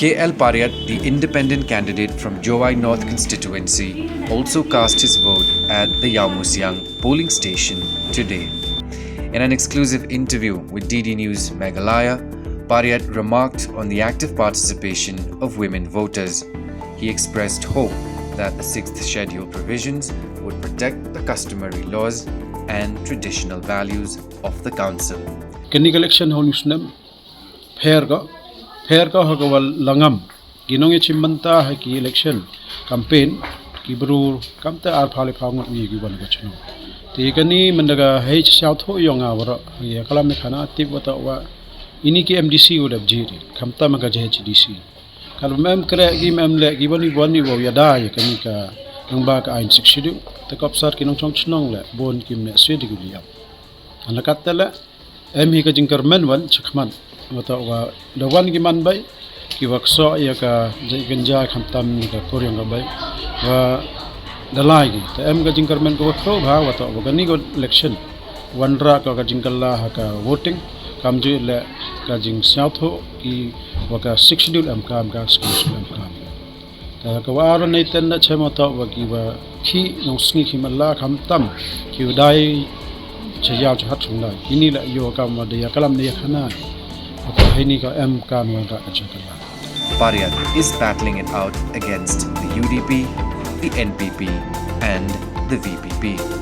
KL Pariat, the independent candidate from Jowai North Constituency, also cast his vote at the Iawmusiang polling station today. In an exclusive interview with DD News Meghalaya, Pariat remarked on the active participation of women voters. He expressed hope that the 6th schedule provisions would protect the customary laws and traditional values of the council. Kini election honusnem fair ka hagawal langam ginong ichimbanta ha ki election campaign ki bru kamta ar phale phangot ni gi ban gachno te kani mandaga h south ho yonga wara ya kalam me khana tip wata wa ini ki mdc would have jiri kamta maga hdc kal mem kre gi mem le gi bani wo ya da ya kani ka nangba ka ain sikshidu te kapsar kinong chong chnong le bon kim ne swedi gi liap anakatala em hi ka jingkar men wan chakman wata wa dawan gi man bai ki wakso ya ka ganja khamtam ni ka koryang ga bai wa dalai gi te em ga jingkar men ko kho bha wata wa gani go election wanra ka ga jingkalla ha ka voting kamju le ka jing south ho ki wa ka 6 schedule am kam ga schedule am kam ta ka wa ro nei ten na chema ta wa ki wa khi no sngi khi malla khamtam ki dai chayao chat chung la ini la yo ka ma de ya kalam ne khana Pariat is battling it out against the UDP, the NPP and the VPP.